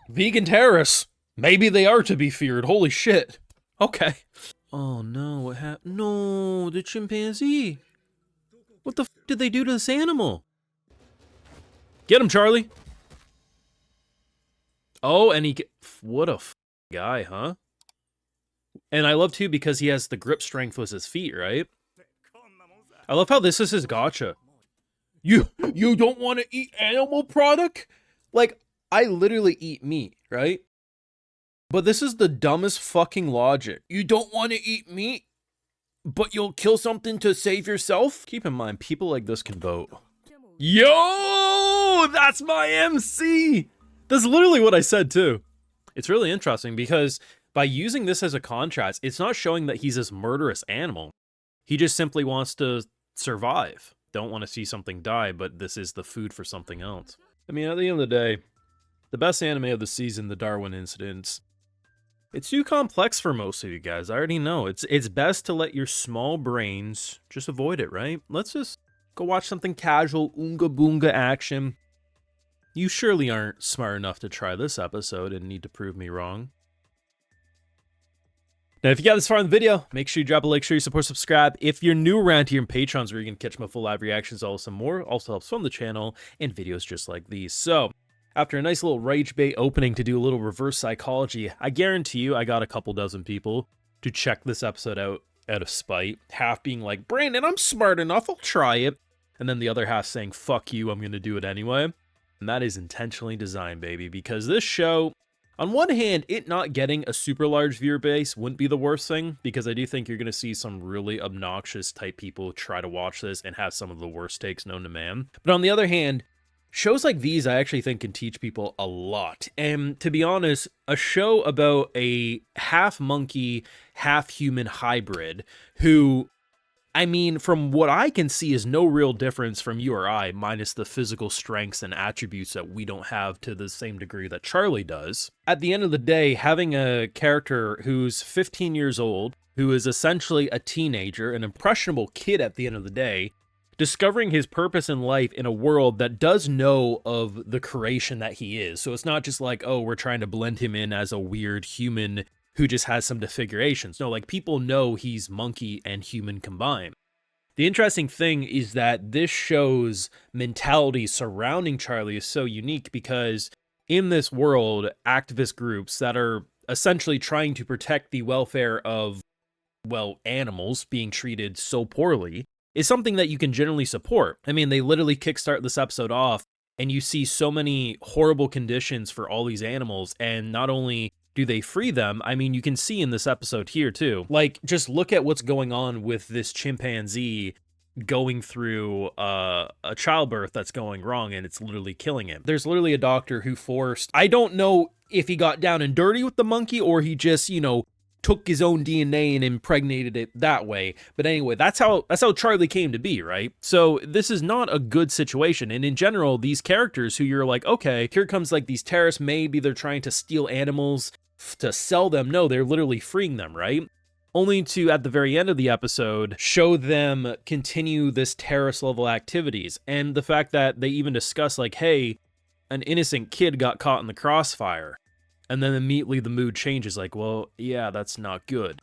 Vegan terrorists. Maybe they are to be feared. Holy shit. Okay. Oh no, what happened? No, the chimpanzee. What the f did they do to this animal? Get him, Charlie. Oh, and what a guy, huh? And I love too because he has the grip strength with his feet, right? I love how this is his gotcha. You don't want to eat animal product? Like, I literally eat meat, right? But this is the dumbest fucking logic. You don't want to eat meat, but you'll kill something to save yourself? Keep in mind, people like this can vote. Yo, that's my MC. That's literally what I said too. It's really interesting because by using this as a contrast, it's not showing that he's this murderous animal. He just simply wants to survive. Don't want to see something die, but this is the food for something else. I mean, at the end of the day, the best anime of the season, the Darwin Incident, it's too complex for most of you guys. I already know. It's best to let your small brains just avoid it, right? Let's just go watch something casual, oonga boonga action. You surely aren't smart enough to try this episode and need to prove me wrong. Now, if you got this far in the video, make sure you drop a like, share, support, subscribe. If you're new around here in Patreons, where you can catch my full live reactions, all some more, also helps fund the channel and videos just like these. So, after a nice little rage bait opening to do a little reverse psychology, I guarantee you I got a couple dozen people to check this episode out of spite. Half being like, Brandon, I'm smart enough, I'll try it. And then the other half saying, fuck you, I'm going to do it anyway. And that is intentionally designed, baby, because this show, on one hand, it not getting a super large viewer base wouldn't be the worst thing, because I do think you're going to see some really obnoxious type people try to watch this and have some of the worst takes known to man. But on the other hand, shows like these I actually think can teach people a lot. And to be honest, a show about a half monkey, half human hybrid who, I mean, from what I can see, is no real difference from you or I, minus the physical strengths and attributes that we don't have to the same degree that Charlie does. At the end of the day, having a character who's 15 years old, who is essentially a teenager, an impressionable kid at the end of the day, discovering his purpose in life in a world that does know of the creation that he is. So it's not just like, oh, we're trying to blend him in as a weird human who just has some disfigurations. No, like, people know he's monkey and human combined. The interesting thing is that this show's mentality surrounding Charlie is so unique because in this world, activist groups that are essentially trying to protect the welfare of, well, animals being treated so poorly is something that you can generally support. I mean, they literally kickstart this episode off and you see so many horrible conditions for all these animals, and not only do they free them, I mean, you can see in this episode here too. Like, just look at what's going on with this chimpanzee going through a childbirth that's going wrong, and it's literally killing him. There's literally a doctor who forced, I don't know if he got down and dirty with the monkey or he just, you know, took his own DNA and impregnated it that way. But anyway, that's how Charlie came to be, right? So this is not a good situation. And in general, these characters who you're like, okay, here comes like these terrorists, maybe they're trying to steal animals to sell them. No, they're literally freeing them, right? Only to, at the very end of the episode, show them continue this terrorist level activities. And the fact that they even discuss like, hey, an innocent kid got caught in the crossfire. And then immediately the mood changes, like, well, yeah, that's not good.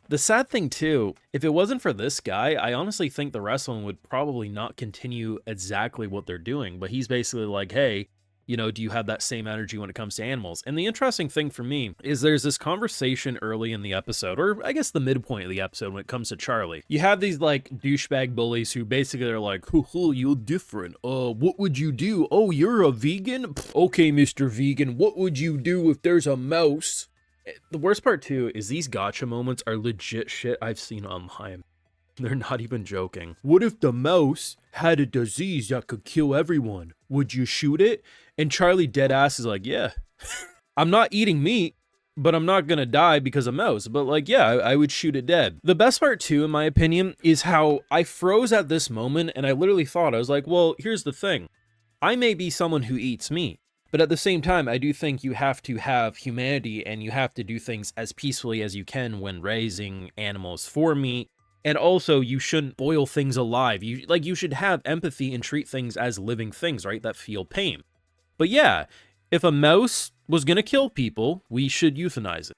The sad thing too, if it wasn't for this guy, I honestly think the rest of them would probably not continue exactly what they're doing. But he's basically like, hey, you know, do you have that same energy when it comes to animals? And the interesting thing for me is there's this conversation early in the episode, or I guess the midpoint of the episode when it comes to Charlie. You have these like douchebag bullies who basically are like, hoo, you're different. What would you do? Oh, you're a vegan? Okay, Mr. Vegan, what would you do if there's a mouse? The worst part too is these gotcha moments are legit shit I've seen online. They're not even joking. What if the mouse had a disease that could kill everyone? Would you shoot it? And Charlie deadass is like, yeah, I'm not eating meat, but I'm not gonna die because of mouse. But like, yeah, I would shoot it dead. The best part too, in my opinion, is how I froze at this moment and I literally thought, I was like, well, here's the thing. I may be someone who eats meat, but at the same time, I do think you have to have humanity and you have to do things as peacefully as you can when raising animals for meat. And also, you shouldn't boil things alive. You should have empathy and treat things as living things, right? That feel pain. But yeah, if a mouse was going to kill people, we should euthanize it.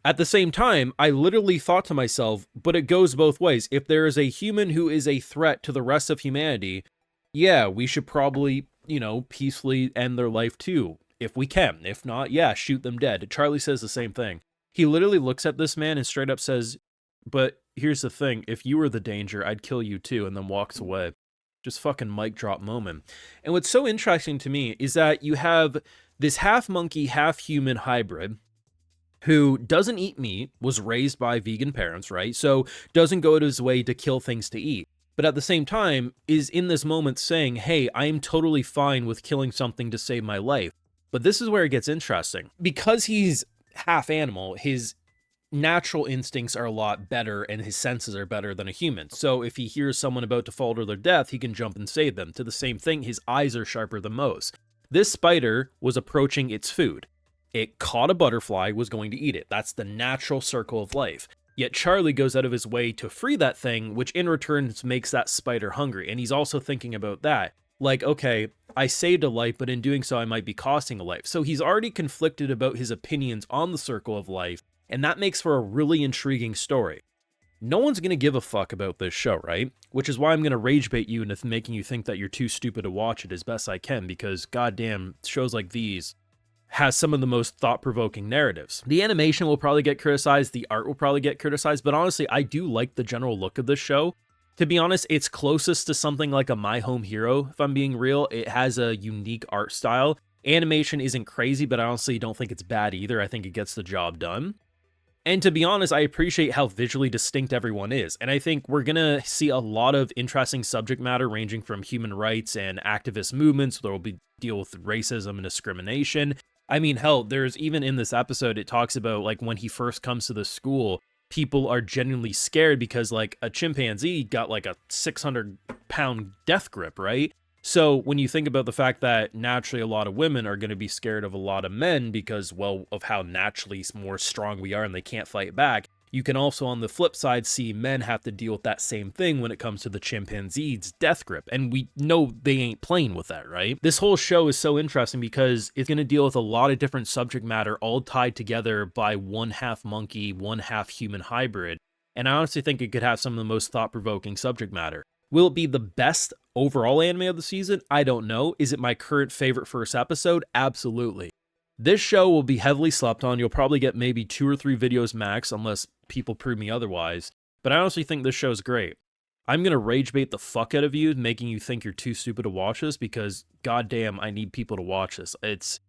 At the same time, I literally thought to myself, but it goes both ways. If there is a human who is a threat to the rest of humanity, yeah, we should probably, peacefully end their life too, if we can. If not, yeah, shoot them dead. Charlie says the same thing. He literally looks at this man and straight up says, but here's the thing, if you were the danger, I'd kill you too, and then walks away. Just fucking mic drop moment. And what's so interesting to me is that you have this half monkey, half human hybrid who doesn't eat meat, was raised by vegan parents, right? So doesn't go out of his way to kill things to eat. But at the same time is in this moment saying, hey, I'm totally fine with killing something to save my life. But this is where it gets interesting. Because he's half animal, his natural instincts are a lot better and his senses are better than a human. So if he hears someone about to fall to their death, he can jump and save them. To the same thing, his eyes are sharper than most. This spider was approaching its food. It caught a butterfly, was going to eat it. That's the natural circle of life. Yet Charlie goes out of his way to free that thing, which in return makes that spider hungry. And he's also thinking about that. Like, okay, I saved a life, but in doing so, I might be costing a life. So he's already conflicted about his opinions on the circle of life. And that makes for a really intriguing story. No one's going to give a fuck about this show, right? Which is why I'm going to rage bait you into making you think that you're too stupid to watch it as best I can, because goddamn, shows like these has some of the most thought-provoking narratives. The animation will probably get criticized, the art will probably get criticized, but honestly, I do like the general look of this show. To be honest, it's closest to something like a My Home Hero, if I'm being real. It has a unique art style. Animation isn't crazy, but I honestly don't think it's bad either. I think it gets the job done. And to be honest, I appreciate how visually distinct everyone is. And I think we're going to see a lot of interesting subject matter ranging from human rights and activist movements. There will be deal with racism and discrimination. I mean, hell, there's even in this episode, it talks about like when he first comes to the school, people are genuinely scared because like a chimpanzee got like a 600-pound death grip, right? So when you think about the fact that naturally a lot of women are going to be scared of a lot of men because, well, of how naturally more strong we are and they can't fight back, you can also on the flip side see men have to deal with that same thing when it comes to the chimpanzee's death grip. And we know they ain't playing with that, right? This whole show is so interesting because it's going to deal with a lot of different subject matter all tied together by one half monkey, one half human hybrid. And I honestly think it could have some of the most thought-provoking subject matter. Will it be the best overall anime of the season? I don't know. Is it my current favorite first episode? Absolutely. This show will be heavily slept on. You'll probably get maybe 2 or 3 videos max unless people prove me otherwise. But I honestly think this show's great. I'm going to rage bait the fuck out of you, making you think you're too stupid to watch this because goddamn, I need people to watch this. It's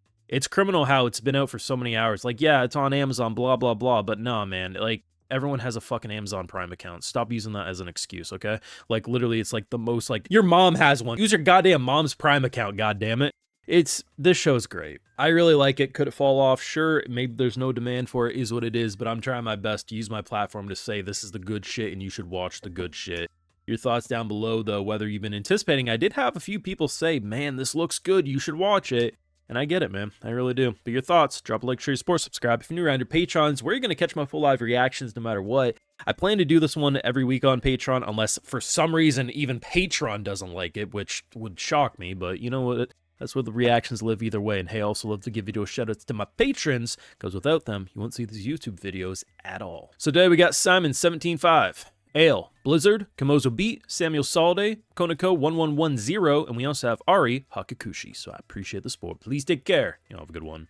criminal how it's been out for so many hours. Like, yeah, it's on Amazon, blah, blah, blah. But nah, man, like, everyone has a fucking Amazon Prime account. Stop using that as an excuse, okay? Like, literally, it's like the most, like, your mom has one. Use your goddamn mom's Prime account, goddammit. This show's great. I really like it. Could it fall off? Sure, maybe there's no demand for it, is what it is, but I'm trying my best to use my platform to say this is the good shit and you should watch the good shit. Your thoughts down below, though, whether you've been anticipating. I did have a few people say, man, this looks good, you should watch it. And I get it, man. I really do. But your thoughts, drop a like, share your support, subscribe. If you're new around your Patrons, where you're going to catch my full live reactions no matter what. I plan to do this one every week on Patreon, unless for some reason even Patreon doesn't like it, which would shock me. But you know what? That's where the reactions live either way. And hey, I also love to give video shoutouts to my patrons, because without them, you won't see these YouTube videos at all. So today we got Simon175, Ale, Blizzard, Kamozo Beat, Samuel Salde, Konako1110, and we also have Ari Hakakushi. So I appreciate the support. Please take care. You know, have a good one.